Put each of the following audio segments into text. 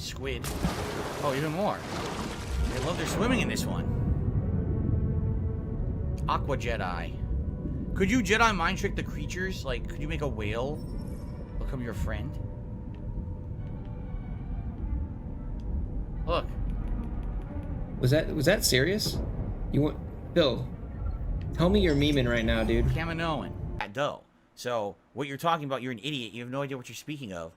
squid. Oh, even more. They love their swimming in this one. Aqua Jedi. Could you Jedi mind trick the creatures? Like, could you make a whale become your friend? Look. Was that serious? You want Bill? Tell me you're memeing right now, dude. Kaminoan. That dough. So what you're talking about, you're an idiot. You have no idea what you're speaking of.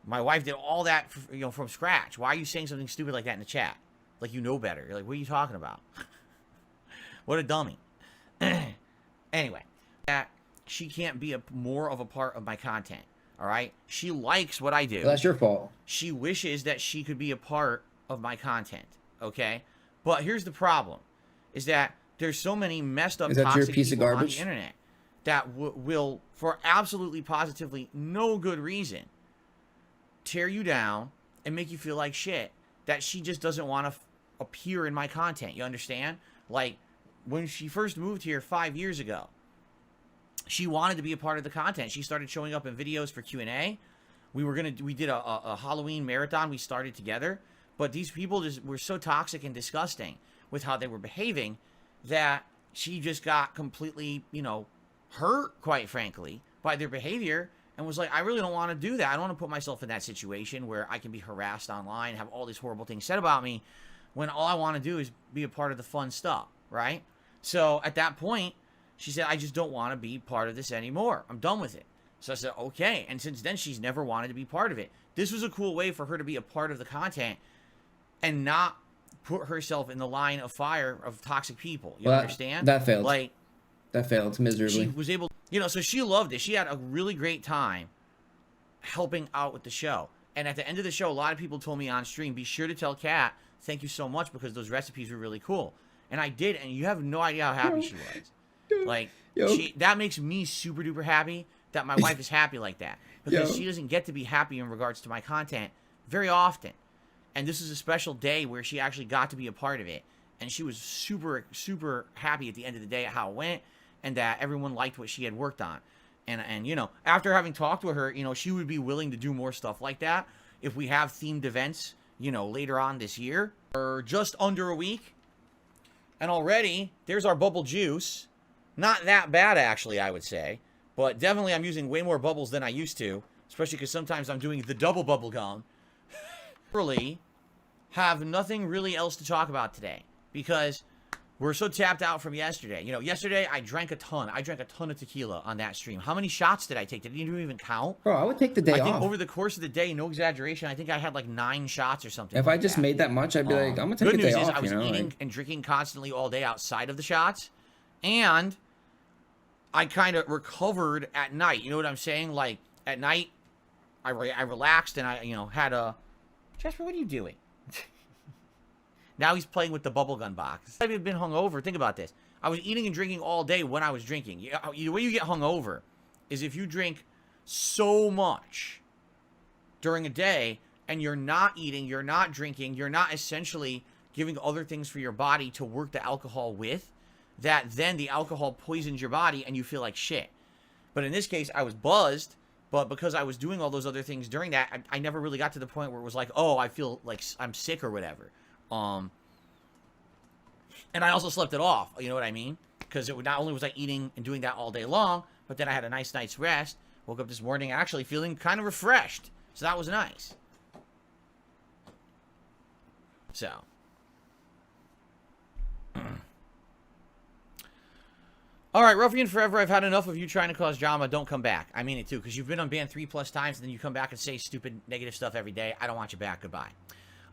My wife did all that, you know, from scratch. Why are you saying something stupid like that in the chat? Like you know better. You're like, what are you talking about? What a dummy. Anyway, that she can't be more of a part of my content. All right. She likes what I do. Well, that's your fault. She wishes that she could be a part of my content. Okay. But here's the problem: is that there's so many messed up, toxic people on the internet that will, for absolutely positively no good reason, tear you down and make you feel like shit, that she just doesn't want to appear in my content. You understand? Like, when she first moved here 5 years ago, she wanted to be a part of the content. She started showing up in videos for Q&A. We did a Halloween marathon we started together, but these people just were so toxic and disgusting with how they were behaving that she just got completely, you know, hurt, quite frankly, by their behavior, and was like, I really don't want to do that. I don't want to put myself in that situation where I can be harassed online, have all these horrible things said about me, when all I want to do is be a part of the fun stuff, right? So at that point, she said, I just don't want to be part of this anymore. I'm done with it. So I said, okay. And since then, she's never wanted to be part of it. This was a cool way for her to be a part of the content and not put herself in the line of fire of toxic people. You understand? That failed. Like, that failed miserably. She was able, you know, so she loved it. She had a really great time helping out with the show. And at the end of the show, a lot of people told me on stream, be sure to tell Kat, thank you so much, because those recipes were really cool. And I did, and you have no idea how happy she was. Like, that makes me super duper happy that my wife is happy like that. Because she doesn't get to be happy in regards to my content very often. And this is a special day where she actually got to be a part of it. And she was super, super happy at the end of the day at how it went, and that everyone liked what she had worked on. And you know, after having talked with her, you know, she would be willing to do more stuff like that if we have themed events, you know, later on this year, or just under a week. And already, there's our bubble juice. Not that bad, actually, I would say. But definitely I'm using way more bubbles than I used to, especially because sometimes I'm doing the double bubble gum. Really have nothing really else to talk about today, because we're so tapped out from yesterday. You know, yesterday I drank a ton. I drank a ton of tequila on that stream. How many shots did I take? Did you even count? Bro, I would take the day off. I think over the course of the day, no exaggeration, I think I had like 9 shots or something. If I just made that much, I'd be like, I'm gonna take a day off. Good news is I was eating and drinking constantly all day outside of the shots, and I kind of recovered at night. You know what I'm saying? Like at night, I relaxed and I, you know, had a. Jasper, what are you doing? Now he's playing with the bubblegum box. I've been hungover. Think about this. I was eating and drinking all day when I was drinking. The way you get hungover is if you drink so much during a day and you're not eating, you're not drinking, you're not essentially giving other things for your body to work the alcohol with, that then the alcohol poisons your body and you feel like shit. But in this case, I was buzzed. But because I was doing all those other things during that, I never really got to the point where it was like, oh, I feel like I'm sick or whatever. And I also slept it off. You know what I mean? Because it not only was I eating and doing that all day long, but then I had a nice night's rest. Woke up this morning actually feeling kind of refreshed. So that was nice. So. All right, Ruffian Forever, I've had enough of you trying to cause drama. Don't come back. I mean it, too, because you've been unbanned 3+ times, and then you come back and say stupid, negative stuff every day. I don't want you back. Goodbye.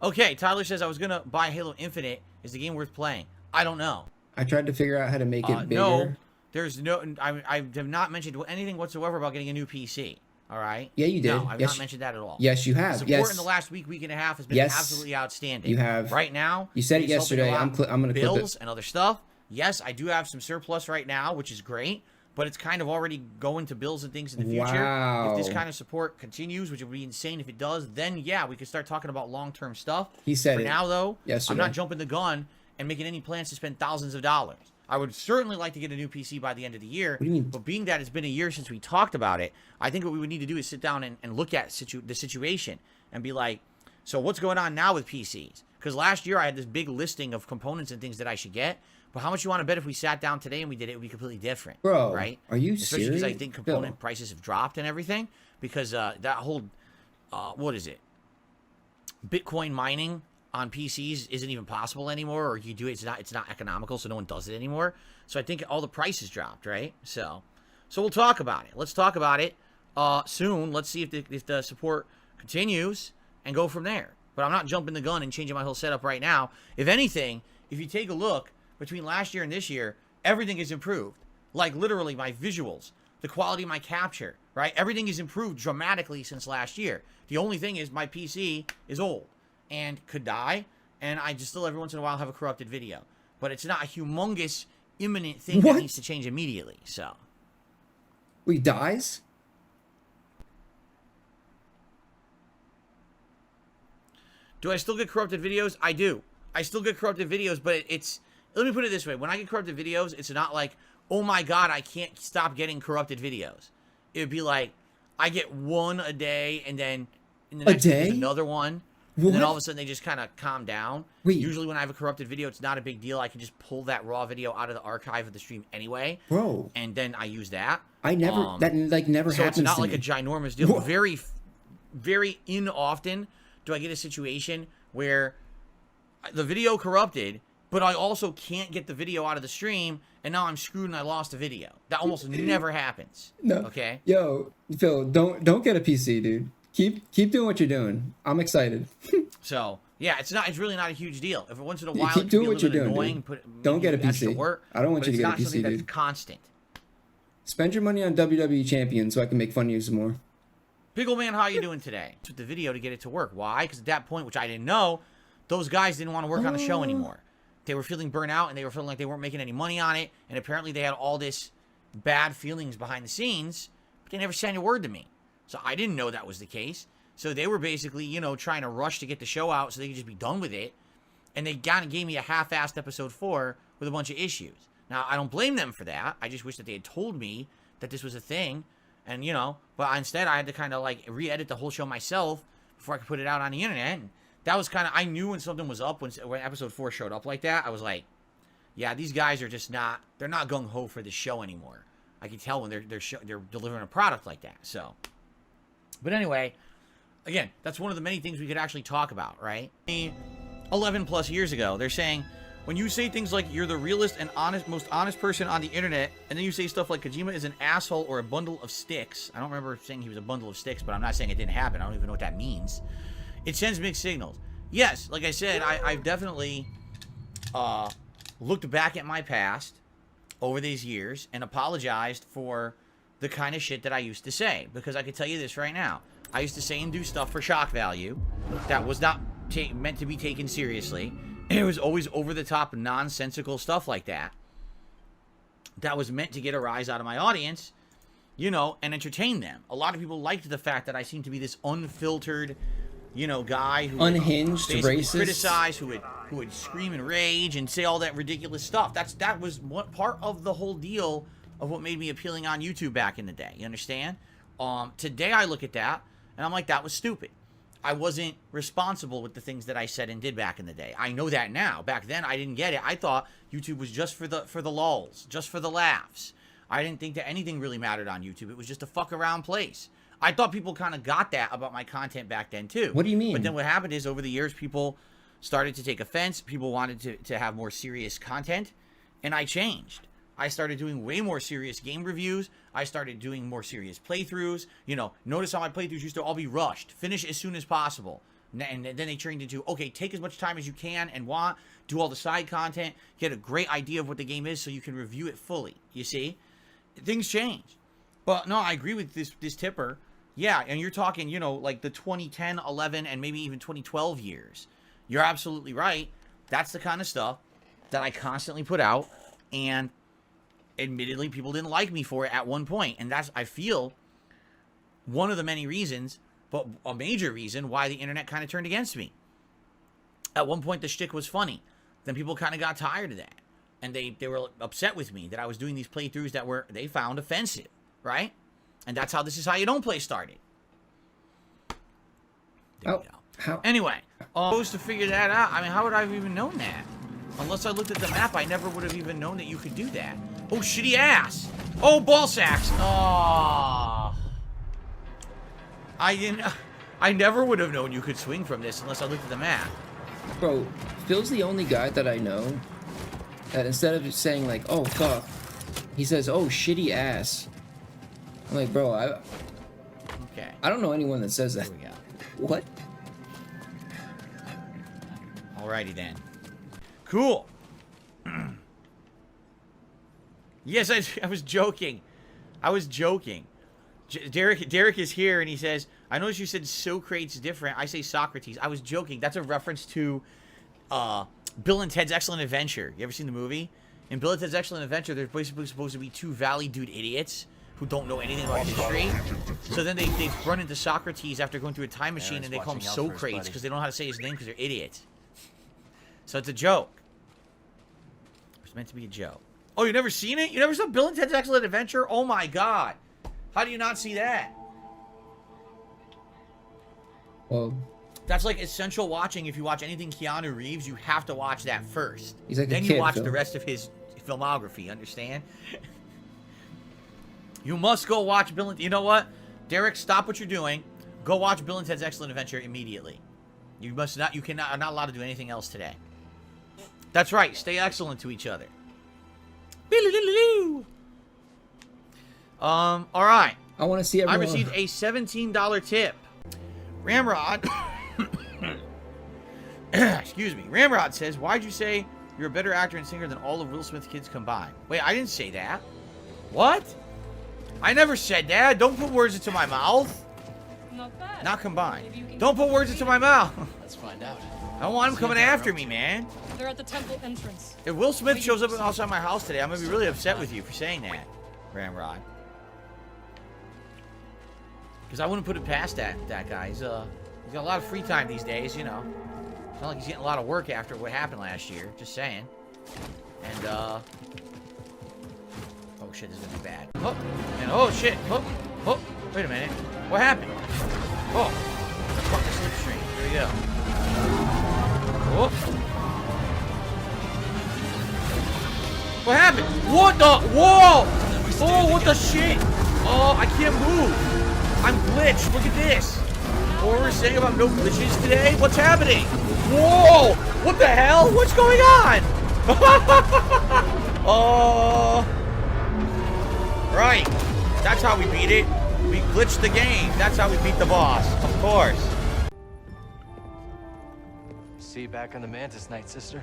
Okay, Tyler says, I was going to buy Halo Infinite. Is the game worth playing? I don't know. I tried to figure out how to make it bigger. No, there's no... I have not mentioned anything whatsoever about getting a new PC. All right? Yeah, you did. No, I've not mentioned that at all. Yes, you have. Support in the last week and a half has been absolutely outstanding. You have. Right now... You said it yesterday. I'm going to clip it. Bills and other stuff. Yes, I do have some surplus right now, which is great, but it's kind of already going to bills and things in the future. Wow. If this kind of support continues, which would be insane if it does, then yeah, we could start talking about long-term stuff. He said For now, though, yesterday. I'm not jumping the gun and making any plans to spend thousands of dollars. I would certainly like to get a new PC by the end of the year, what do you mean? But being that it's been a year since we talked about it, I think what we would need to do is sit down and look at the situation and be like, So what's going on now with PCs? Because last year I had this big listing of components and things that I should get. But how much you want to bet if we sat down today and we did it, it would be completely different. Bro, right? Are you Especially serious? because I think component prices have dropped and everything. Because that whole, what is it? Bitcoin mining on PCs isn't even possible anymore, or you do it, it's not economical, so no one does it anymore. So I think all the prices dropped, right? So we'll talk about it. Let's talk about it soon. Let's see if the support continues and go from there. But I'm not jumping the gun and changing my whole setup right now. If anything, if you take a look between last year and this year, everything is improved. Like literally my visuals, the quality of my capture, right? Everything is improved dramatically since last year. The only thing is my PC is old and could die, and I just still every once in a while have a corrupted video. But it's not a humongous, imminent thing that needs to change immediately, so. Wait, dies? Do I still get corrupted videos? I do. I still get corrupted videos, but it's... Let me put it this way. When I get corrupted videos, it's not like, oh my god, I can't stop getting corrupted videos. It would be like, I get one a day, and then in the next day, there's another one. And then all of a sudden, they just kind of calm down. Wait. Usually when I have a corrupted video, it's not a big deal. I can just pull that raw video out of the archive of the stream anyway. Bro. And then I use that. I never... that, like, never happens to me. So it's not like a ginormous deal. Whoa. Very, very often do I get a situation where the video corrupted, but I also can't get the video out of the stream, and now I'm screwed and I lost the video. That almost never happens. No. Okay? Yo, Phil, don't get a PC, dude. Keep doing what you're doing. I'm excited. So, yeah, it's really not a huge deal. If once in a while keep doing what you're doing, annoying, don't get a PC. Work, I don't want you to get a PC, dude. It's not something that's constant. Spend your money on WWE Champions so I can make fun of you some more. Piggleman, how you doing today? With the video to get it to work. Why? Because at that point, which I didn't know, those guys didn't want to work on the show anymore. They were feeling burnt out, and they were feeling like they weren't making any money on it, and apparently they had all this bad feelings behind the scenes, but they never sent a word to me. So I didn't know that was the case. So they were basically, you know, trying to rush to get the show out so they could just be done with it, and they kind of gave me a half-assed episode 4 with a bunch of issues. Now, I don't blame them for that. I just wish that they had told me that this was a thing, and, you know, but instead I had to kind of, like, re-edit the whole show myself before I could put it out on the internet, and that was kind of, I knew when something was up, when episode 4 showed up like that, I was like, yeah, these guys are just not, they're not gung-ho for this show anymore. I can tell when they're delivering a product like that, so. But anyway, again, that's one of the many things we could actually talk about, right? 11 plus years ago, they're saying, when you say things like you're the realest and most honest person on the internet, and then you say stuff like Kojima is an asshole or a bundle of sticks. I don't remember saying he was a bundle of sticks, but I'm not saying it didn't happen. I don't even know what that means. It sends mixed signals. Yes, like I said, I've definitely looked back at my past over these years and apologized for the kind of shit that I used to say. Because I can tell you this right now. I used to say and do stuff for shock value that was not meant to be taken seriously. It was always over-the-top, nonsensical stuff like that. That was meant to get a rise out of my audience, you know, and entertain them. A lot of people liked the fact that I seemed to be this unfiltered, you know, guy who unhinged, would racist, criticize, who would scream and rage and say all that ridiculous stuff. That was what part of the whole deal of what made me appealing on YouTube back in the day. You understand? Today I look at that and I'm like, that was stupid. I wasn't responsible with the things that I said and did back in the day. I know that now. Back then, I didn't get it. I thought YouTube was just for the lulz, just for the laughs. I didn't think that anything really mattered on YouTube. It was just a fuck around place. I thought people kind of got that about my content back then too. What do you mean? But then what happened is over the years, people started to take offense. People wanted to have more serious content, and I changed. I started doing way more serious game reviews. I started doing more serious playthroughs. You know, notice how my playthroughs used to all be rushed. Finish as soon as possible. And then they turned into, okay, take as much time as you can and want. Do all the side content. Get a great idea of what the game is so you can review it fully. You see? Things change. But no, I agree with this tipper. Yeah, and you're talking, you know, like the 2010, 11, and maybe even 2012 years. You're absolutely right. That's the kind of stuff that I constantly put out. And admittedly, people didn't like me for it at one point. And that's, I feel, one of the many reasons, but a major reason why the internet kind of turned against me. At one point, the shtick was funny. Then people kind of got tired of that. And they were upset with me that I was doing these playthroughs that they found offensive, right? And that's how This Is How You Don't Play started. There we go. How? Anyway, supposed to figure that out. I mean, how would I have even known that? Unless I looked at the map, I never would have even known that you could do that. Oh, shitty ass. Oh, ball sacks. Oh. I never would have known you could swing from this unless I looked at the map. Bro, Phil's the only guy that I know that instead of just saying like, oh fuck, he says, oh shitty ass. I'm like, bro, Okay. I don't know anyone that says that. Here we go. What? Alrighty then. Cool. Yes, I was joking. I was joking. Derek is here and he says, I noticed you said Socrates different. I say Socrates. I was joking. That's a reference to Bill and Ted's Excellent Adventure. You ever seen the movie? In Bill and Ted's Excellent Adventure, there's basically supposed to be two valley dude idiots who don't know anything about history. So then they run into Socrates after going through a time machine and they call him Socrates because they don't know how to say his name because they're idiots. So it's a joke. It's meant to be a joke. Oh, you never seen it? You never saw Bill and Ted's Excellent Adventure? Oh my god. How do you not see that? Well, that's like essential watching. If you watch anything Keanu Reeves, you have to watch that first. He's like then you watch the rest of his filmography, understand? You must go watch Bill and... You know what? Derek, stop what you're doing. Go watch Bill and Ted's Excellent Adventure immediately. You must not... You cannot... Are not allowed to do anything else today. That's right. Stay excellent to each other. Alright. I want to see everyone. I received a $17 tip. Ramrod... Excuse me. Ramrod says, why'd you say you're a better actor and singer than all of Will Smith's kids combined? Wait, I didn't say that. What? I never said that. Don't put words into my mouth. Not bad. Not combined. Don't put words into my mouth. Let's find out. I don't want him coming after me, man. They're at the temple entrance. If Will Smith shows up outside my house today, I'm going to be really upset with you for saying that, Ramrod. Because I wouldn't put it past that guy. He's got a lot of free time these days, you know. It's not like he's getting a lot of work after what happened last year. Just saying. And, oh shit, this is gonna be bad. Oh, and oh shit. Oh, wait a minute. What happened? Oh, fuck the slipstream. Here we go. Oh. What happened? What the? Whoa! Oh, what the shit? Oh, I can't move. I'm glitched. Look at this. What we're saying about no glitches today? What's happening? Whoa! What the hell? What's going on? Oh. Right. That's how we beat it. We glitched the game. That's how we beat the boss. Of course. See you back on the Mantis night, sister.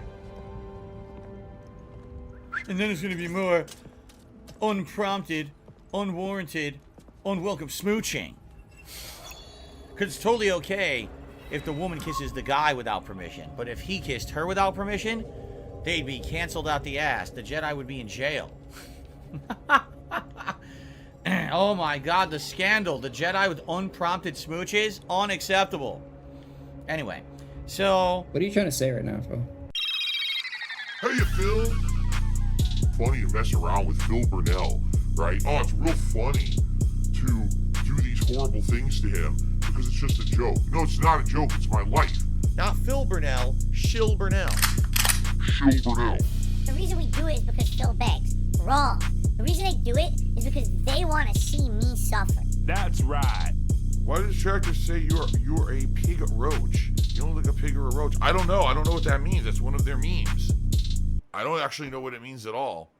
And then it's going to be more unprompted, unwarranted, unwelcome smooching. Because it's totally okay if the woman kisses the guy without permission. But if he kissed her without permission, they'd be canceled out the ass. The Jedi would be in jail. Oh my god, the scandal. The Jedi with unprompted smooches? Unacceptable. Anyway, so... What are you trying to say right now, Phil? Hey, Phil. Funny to mess around with Phil Burnell, right? Oh, it's real funny to do these horrible things to him because it's just a joke. No, it's not a joke. It's my life. Not Phil Burnell, Shill Burnell. Shill Burnell. The reason we do it is because Phil begs. Wrong. The reason they do it is because they want to see me suffer. That's right. Why did the tractor say you're a pig roach? You don't look like a pig or a roach. I don't know. I don't know what that means. That's one of their memes. I don't actually know what it means at all.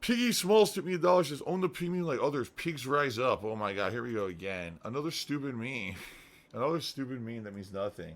Piggy Smalls took me $1. Says, own the pig meme like others. Pigs rise up. Oh my god, here we go again. Another stupid meme. Another stupid meme that means nothing.